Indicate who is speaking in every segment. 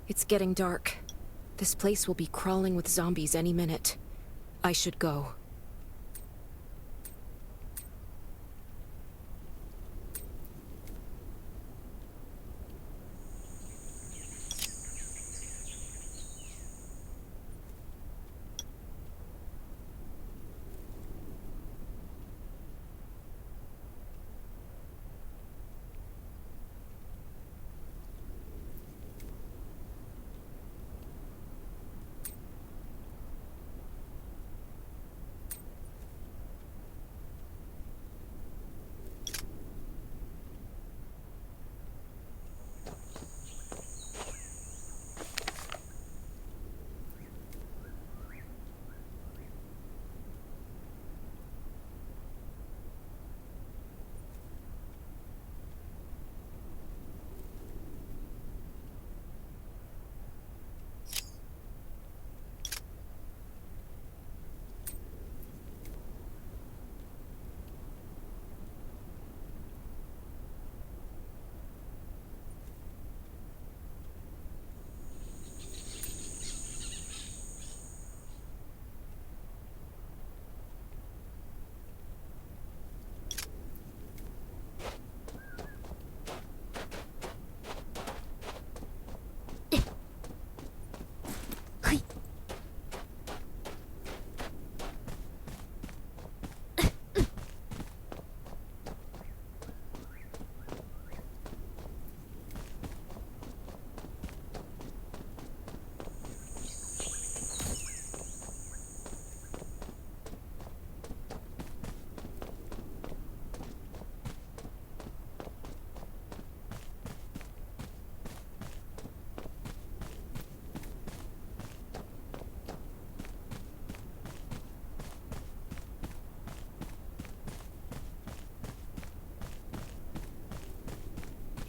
Speaker 1: It's getting dark. This place will be crawling with zombies any minute. I should go.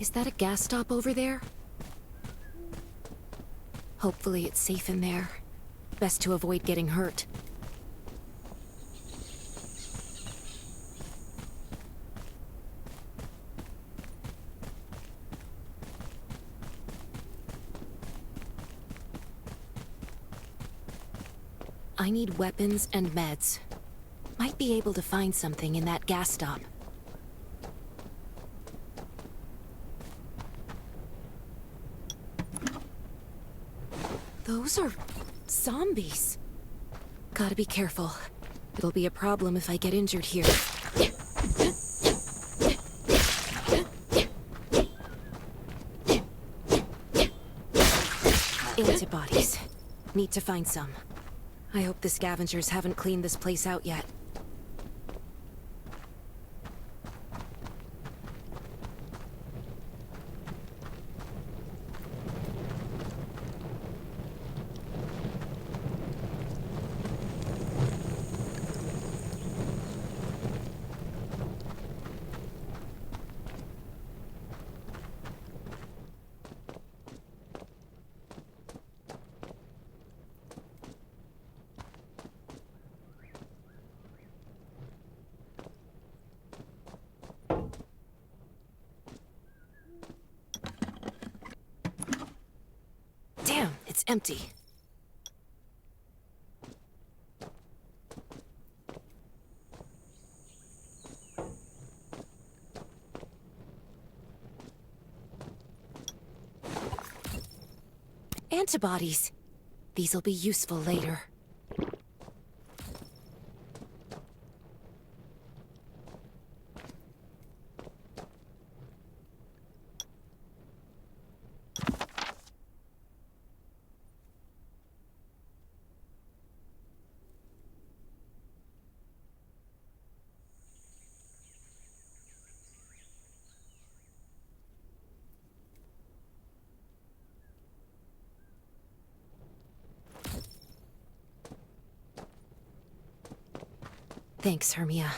Speaker 1: Is that a gas stop over there? Hopefully it's safe in there. Best to avoid getting hurt. I need weapons and meds. Might be able to find something in that gas stop. Those are zombies. Gotta be careful. It'll be a problem if I get injured here. Antibodies. Need to find some. I hope the scavengers haven't cleaned this place out yet. Damn, it's empty. Antibodies. These'll be useful later. Thanks, Hermia.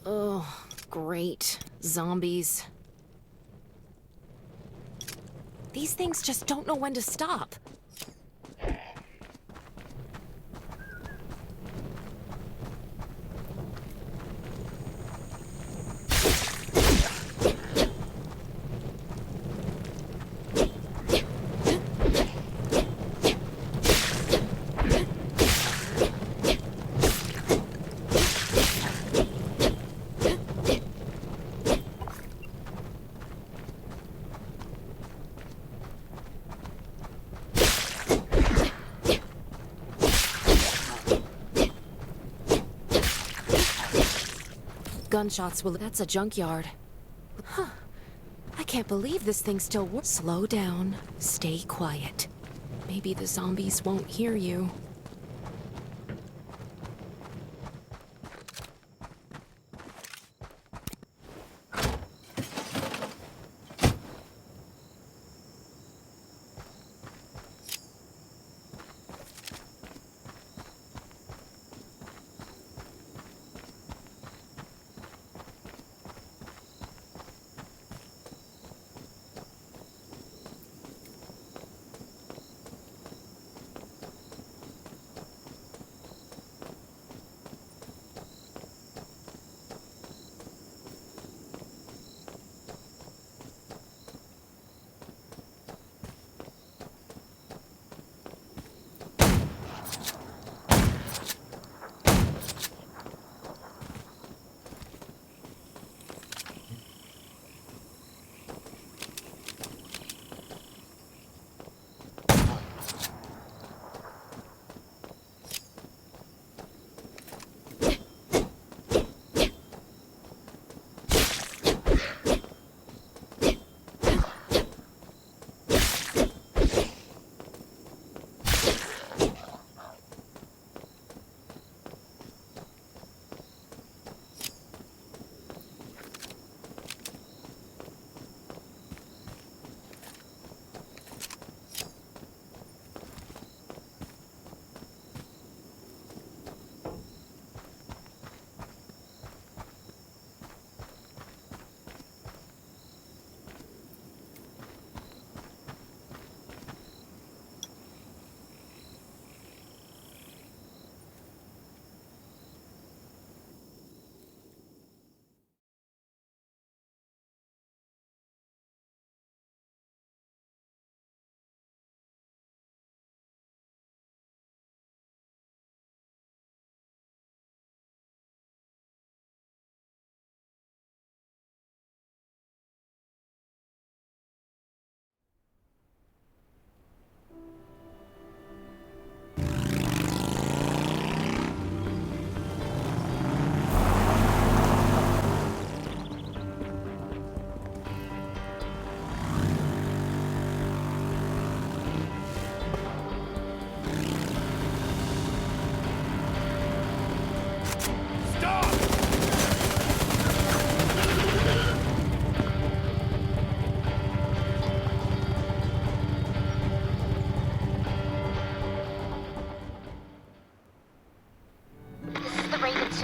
Speaker 1: Oh, great. Zombies. These things just don't know when to stop. Gunshots will... That's a junkyard. Huh. I can't believe this thing still works. Slow down. Stay quiet. Maybe the zombies won't hear you.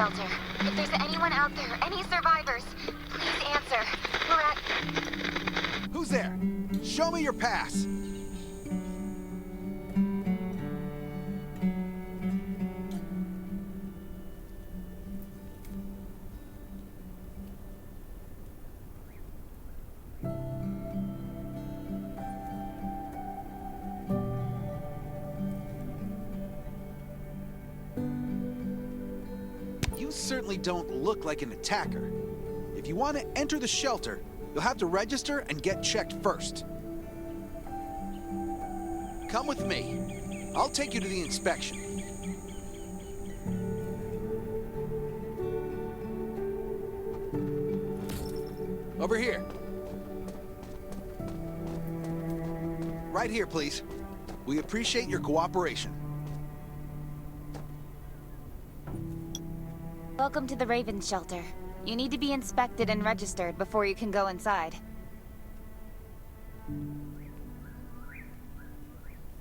Speaker 2: Shelter. If there's anyone out there, any survivors, please answer. We're at...
Speaker 3: Who's there? Show me your pass. You certainly don't look like an attacker. If you want to enter the shelter, you'll have to register and get checked first. Come with me. I'll take you to the inspection. Over here. Right here, please. We appreciate your cooperation.
Speaker 2: Welcome to the Raven Shelter. You need to be inspected and registered before you can go inside.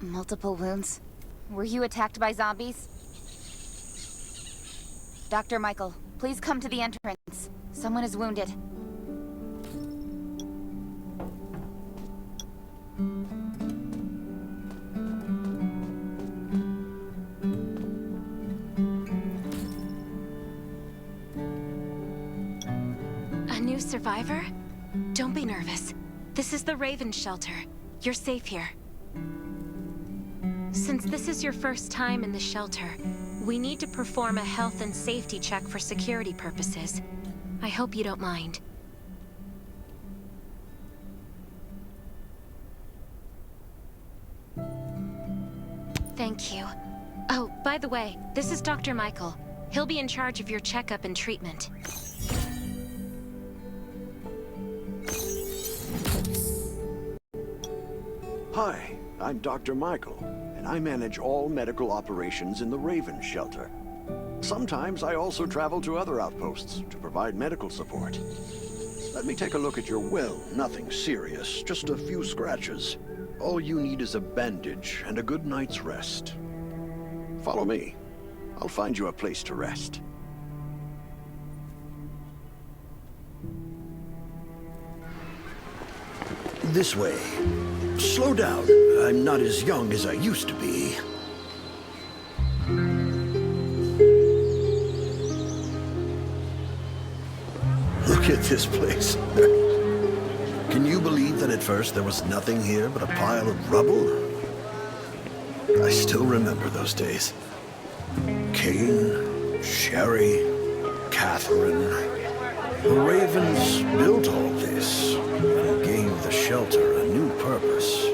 Speaker 2: Multiple wounds. Were you attacked by zombies? Dr. Michael, Please come to the entrance. Someone is wounded.
Speaker 1: A new survivor? Don't be nervous. This is the Raven shelter. You're safe here. Since this is your first time in the shelter, we need to perform a health and safety check for security purposes. I hope you don't mind. Thank you. Oh, by the way, this is Dr. Michael. He'll be in charge of your checkup and treatment.
Speaker 4: Hi, I'm Dr. Michael, and I manage all medical operations in the Raven shelter. Sometimes I also travel to other outposts to provide medical support. Let me take a look at your will. Nothing serious, just a few scratches. All you need is a bandage and a good night's rest. Follow me. I'll find you a place to rest. This way. Slow down. I'm not as young as I used to be. Look at this place. Can you believe that at first there was nothing here but a pile of rubble? I still remember those days. Kane, Sherry, Catherine. The Ravens built all this and gave the shelter a new purpose.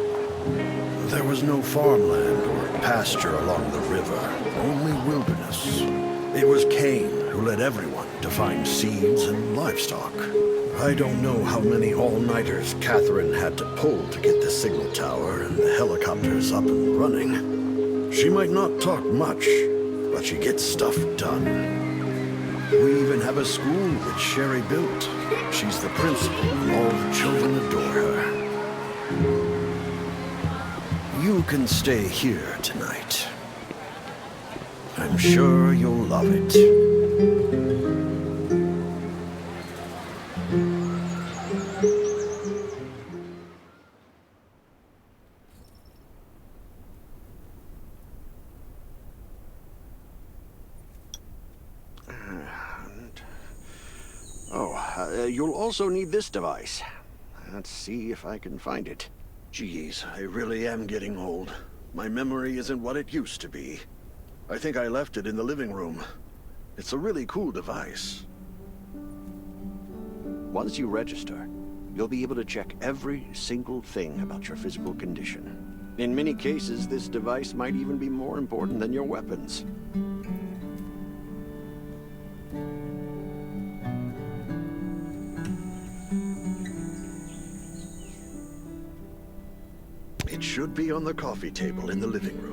Speaker 4: There was no farmland or pasture along the river, only wilderness. It was Kane who led everyone to find seeds and livestock. I don't know how many all-nighters Catherine had to pull to get the signal tower and the helicopters up and running. She might not talk much, but she gets stuff done. We even have a school which Sherry built. She's the principal, and all the children adore her. You can stay here tonight. I'm sure you'll love it. You'll also need this device. Let's see if I can find it. Geez, I really am getting old. My memory isn't what it used to be. I think I left it in the living room. It's a really cool device. Once you register, you'll be able to check every single thing about your physical condition. In many cases, this device might even be more important than your weapons. It should be on the coffee table in the living room.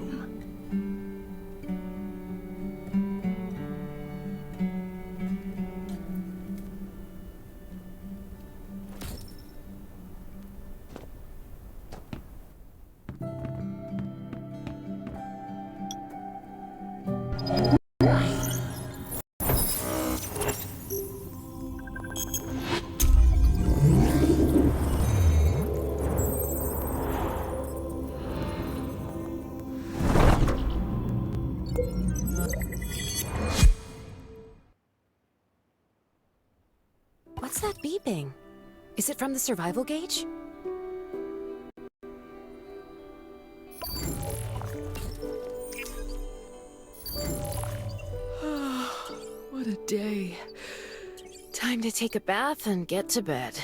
Speaker 1: What's that beeping? Is it from the survival gauge? What a day. Time to take a bath and get to bed.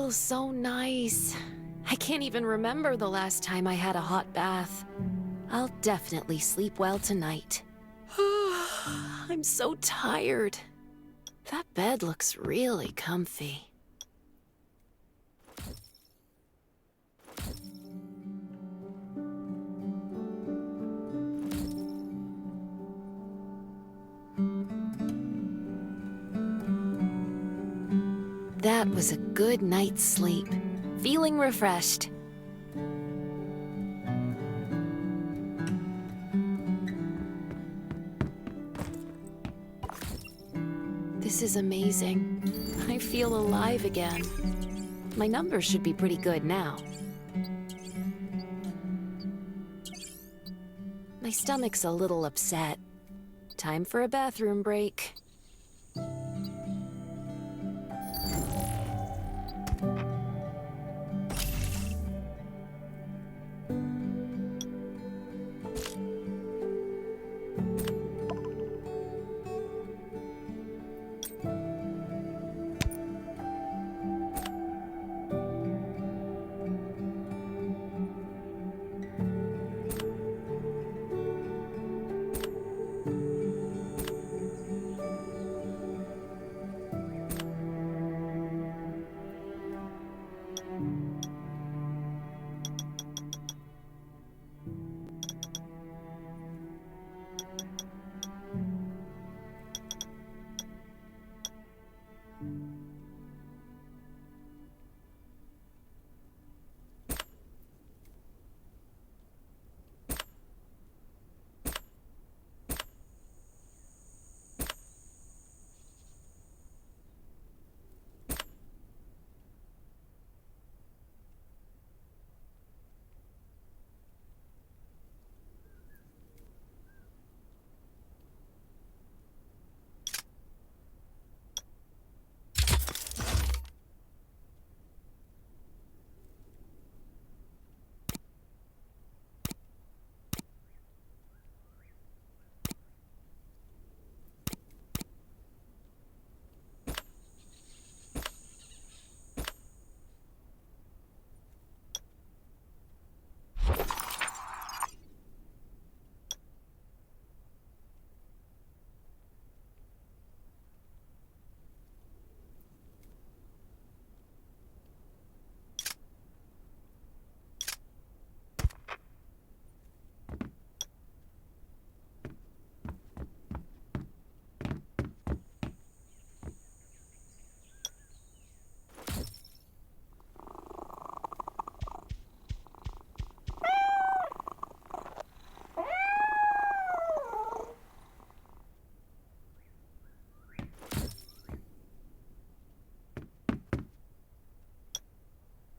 Speaker 1: feels so nice. I can't even remember the last time I had a hot bath. I'll definitely sleep well tonight. I'm so tired. That bed looks really comfy. That was a good night's sleep. Feeling refreshed. This is amazing. I feel alive again. My numbers should be pretty good now. My stomach's a little upset. Time for a bathroom break.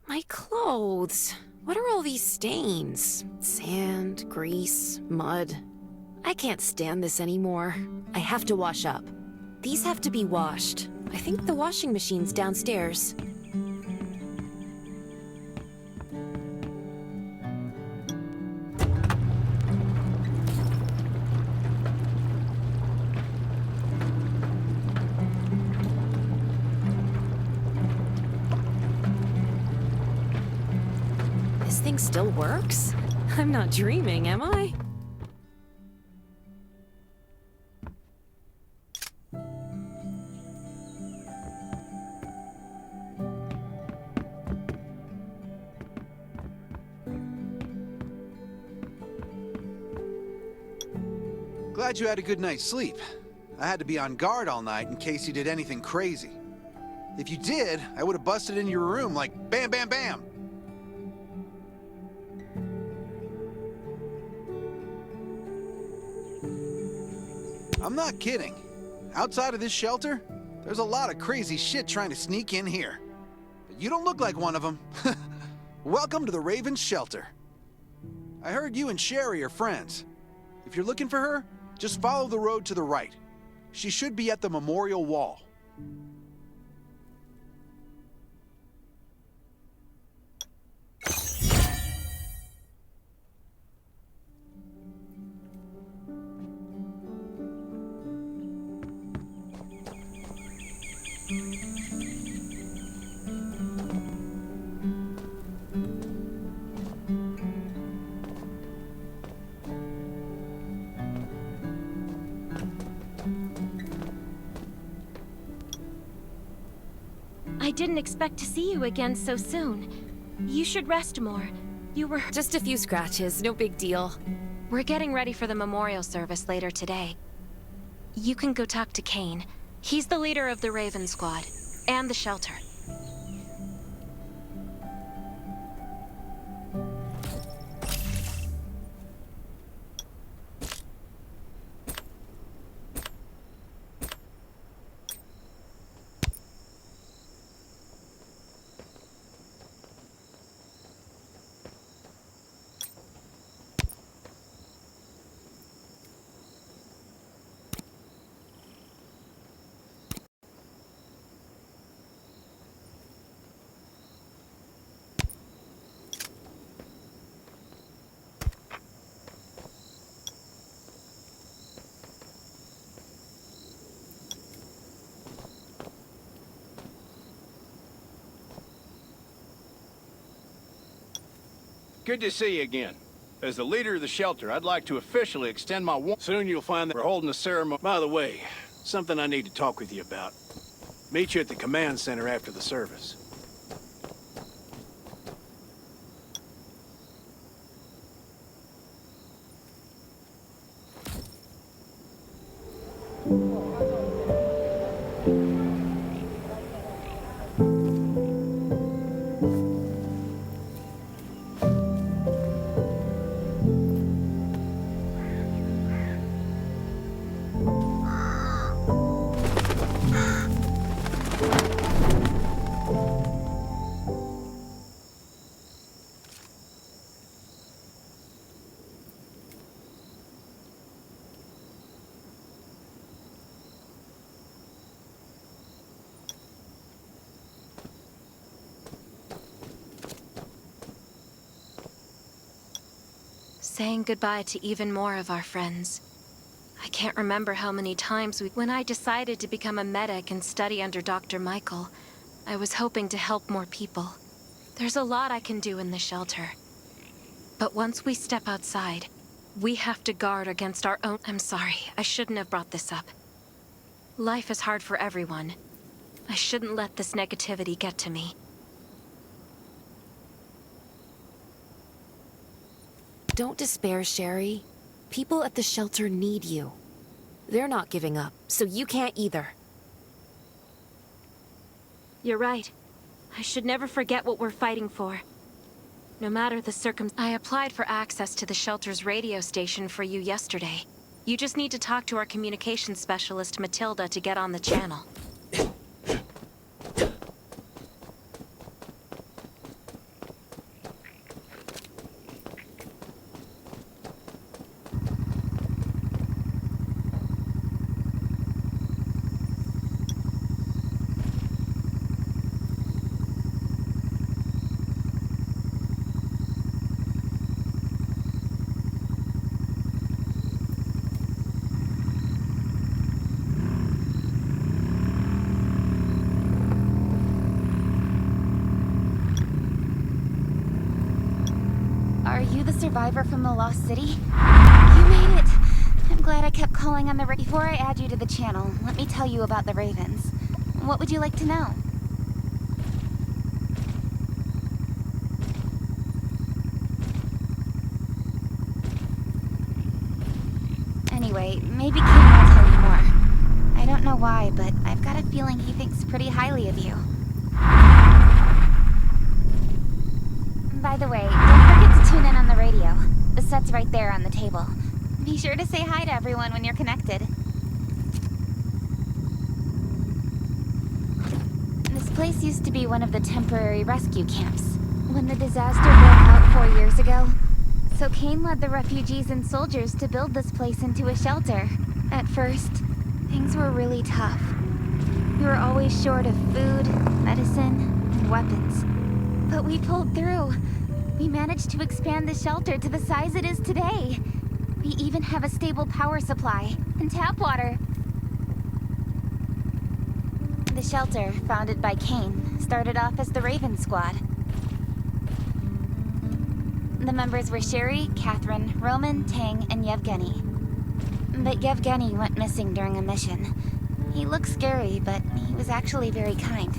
Speaker 1: My clothes. What are all these stains? Sand, grease, mud. I can't stand this anymore. I have to wash up. These have to be washed. I think the washing machine's downstairs. This thing still works? I'm not dreaming, am I?
Speaker 3: Glad you had a good night's sleep. I had to be on guard all night in case you did anything crazy. If you did, I would have busted into your room like bam, bam, bam. I'm not kidding. Outside of this shelter, there's a lot of crazy shit trying to sneak in here. But you don't look like one of them. Welcome to the Raven's shelter. I heard you and Sherry are friends. If you're looking for her, just follow the road to the right. She should be at the memorial wall.
Speaker 5: I didn't expect to see you again so soon. You should rest more. You were...
Speaker 1: Just a few scratches, no big deal.
Speaker 5: We're getting ready for the memorial service later today. You can go talk to Kane. He's the leader of the Raven Squad, and the shelter.
Speaker 6: Good to see you again. As the leader of the shelter, I'd like to officially extend my warrant. Soon you'll find that we're holding a ceremony. By the way, something I need to talk with you about. Meet you at the command center after the service.
Speaker 5: Saying goodbye to even more of our friends. I can't remember how many times when I decided to become a medic and study under Dr. Michael, I was hoping to help more people. There's a lot I can do in the shelter. But once we step outside, we have to guard against our own... I'm sorry, I shouldn't have brought this up. Life is hard for everyone. I shouldn't let this negativity get to me.
Speaker 1: Don't despair, Sherry. People at the shelter need you. They're not giving up, so you can't either.
Speaker 5: You're right. I should never forget what we're fighting for. No matter the I applied for access to the shelter's radio station for you yesterday. You just need to talk to our communications specialist, Matilda, to get on the channel.
Speaker 2: Are you the survivor from the Lost City? You made it! I'm glad I kept calling on the Before I add you to the channel, let me tell you about the Ravens. What would you like to know? Anyway, maybe King will tell you more. I don't know why, but I've got a feeling he thinks pretty highly of you. By the way, don't forget to tune in on the radio. The set's right there on the table. Be sure to say hi to everyone when you're connected. This place used to be one of the temporary rescue camps. When the disaster broke out 4 years ago, so Kane led the refugees and soldiers to build this place into a shelter. At first, things were really tough. We were always short of food, medicine, and weapons. But we pulled through. We managed to expand the shelter to the size it is today. We even have a stable power supply and tap water. The shelter, founded by Kane, started off as the Raven Squad. The members were Sherry, Catherine, Roman, Tang, and Yevgeny. But Yevgeny went missing during a mission. He looked scary, but he was actually very kind.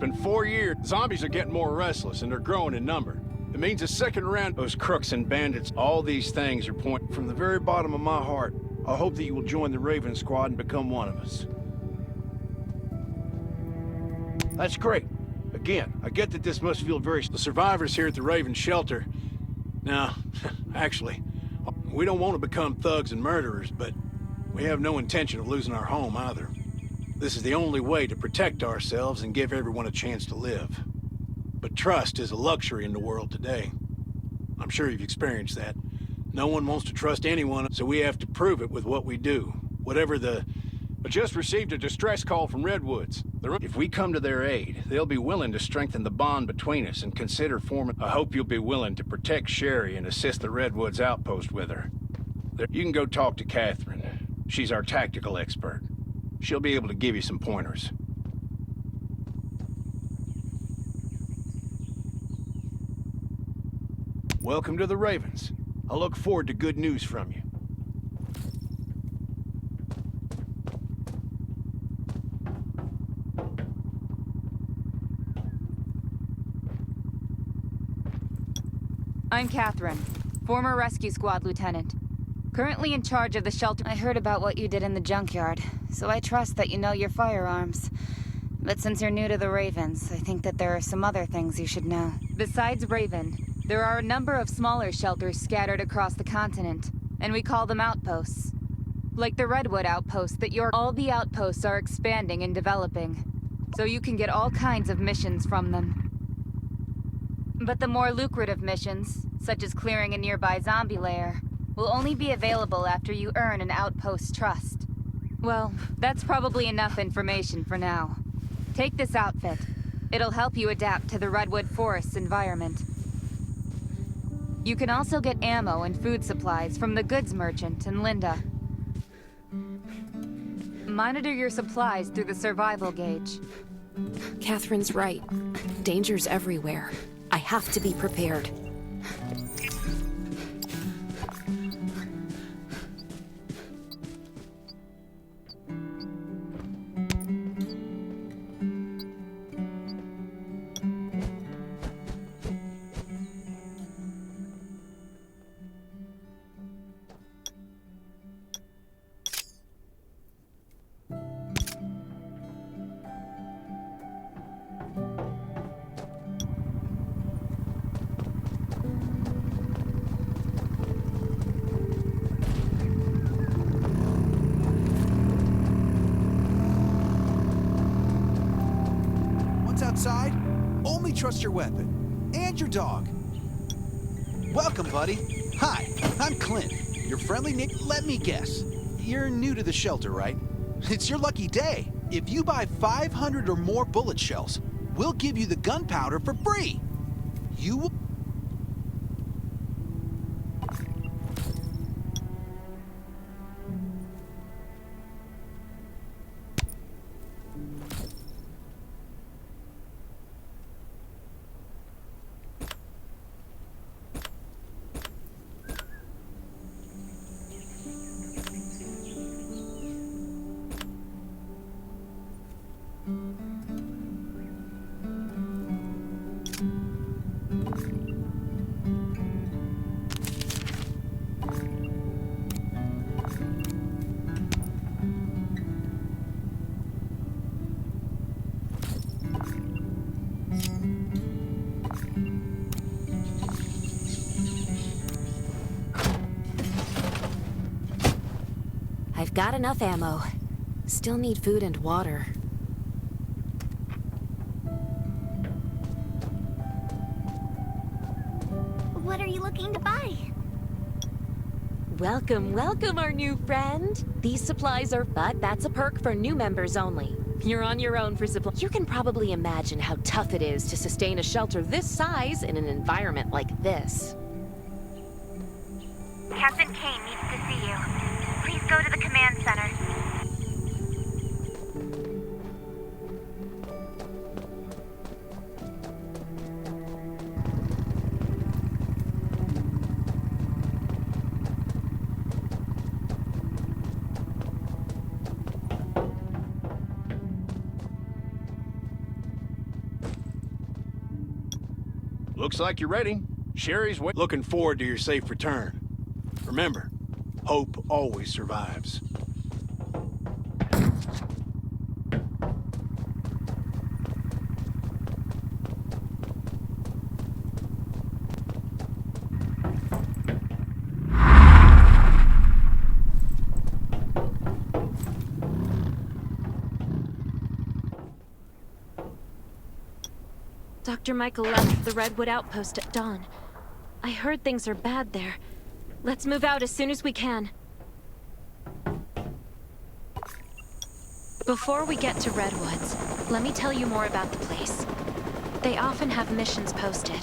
Speaker 6: been 4 years. Zombies are getting more restless, and they're growing in number. It means a second round. Those crooks and bandits, all these things are pointing. From the very bottom of my heart, I hope that you will join the Raven Squad and become one of us. That's great. Again, I get that this must feel very... The survivors here at the Raven Shelter... Now, actually, we don't want to become thugs and murderers, but we have no intention of losing our home either. This is the only way to protect ourselves and give everyone a chance to live. But trust is a luxury in the world today. I'm sure you've experienced that. No one wants to trust anyone, so we have to prove it with what we do. Whatever the... I just received a distress call from Redwoods. If we come to their aid, they'll be willing to strengthen the bond between us and consider forming... I hope you'll be willing to protect Sherry and assist the Redwoods outpost with her. You can go talk to Catherine. She's our tactical expert. She'll be able to give you some pointers. Welcome to the Ravens. I look forward to good news from you.
Speaker 7: I'm Catherine, former rescue squad lieutenant. Currently in charge of the shelter. I heard about what you did in the junkyard, so I trust that you know your firearms. But since you're new to the Ravens, I think that there are some other things you should know. Besides Raven, there are a number of smaller shelters scattered across the continent, and we call them outposts. Like the Redwood outpost that you're... All the outposts are expanding and developing, so you can get all kinds of missions from them. But the more lucrative missions, such as clearing a nearby zombie lair, will only be available after you earn an outpost's trust. Well, that's probably enough information for now. Take this outfit. It'll help you adapt to the Redwood Forest's environment. You can also get ammo and food supplies from the goods merchant and Linda. Monitor your supplies through the survival gauge.
Speaker 1: Catherine's right. Danger's everywhere. I have to be prepared.
Speaker 3: Outside, only trust your weapon and your dog. Welcome, buddy. Hi, I'm Clint, your friendly Nick. Let me guess, you're new to the shelter, right? It's your lucky day. If you buy 500 or more bullet shells, we'll give you the gunpowder for free. You will...
Speaker 1: I've got enough ammo. Still need food and water.
Speaker 2: What are you looking to buy?
Speaker 1: Welcome, welcome, our new friend. These supplies are... But that's a perk for new members only. You're on your own for supplies. You can probably imagine how tough it is to sustain a shelter this size in an environment like this.
Speaker 2: Captain Kane needs to see you. Please go to the command center.
Speaker 6: Looks like you're ready. Sherry's looking forward to your safe return. Remember, hope always survives.
Speaker 5: Dr. Michael left the Redwood Outpost at dawn. I heard things are bad there. Let's move out as soon as we can. Before we get to Redwoods, let me tell you more about the place. They often have missions posted.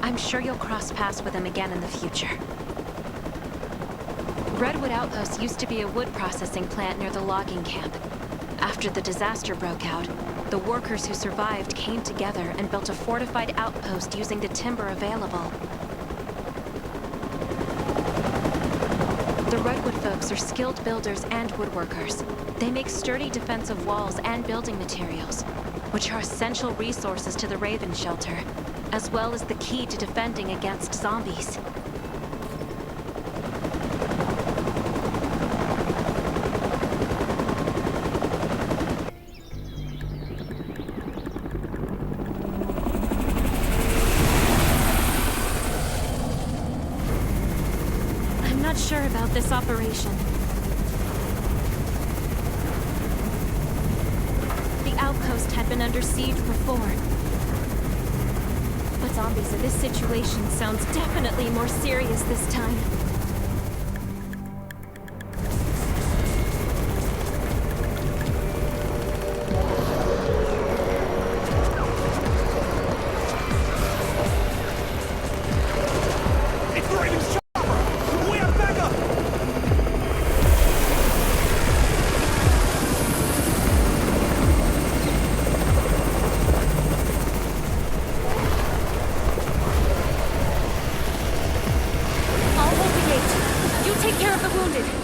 Speaker 5: I'm sure you'll cross paths with them again in the future. Redwood Outpost used to be a wood processing plant near the logging camp. After the disaster broke out, the workers who survived came together and built a fortified outpost using the timber available. The Redwood folks are skilled builders and woodworkers. They make sturdy defensive walls and building materials, which are essential resources to the Raven Shelter, as well as the key to defending against zombies. I'm not sure about this operation. The outpost had been under siege before. But zombies in this situation sounds definitely more serious this time. Take care of the wounded.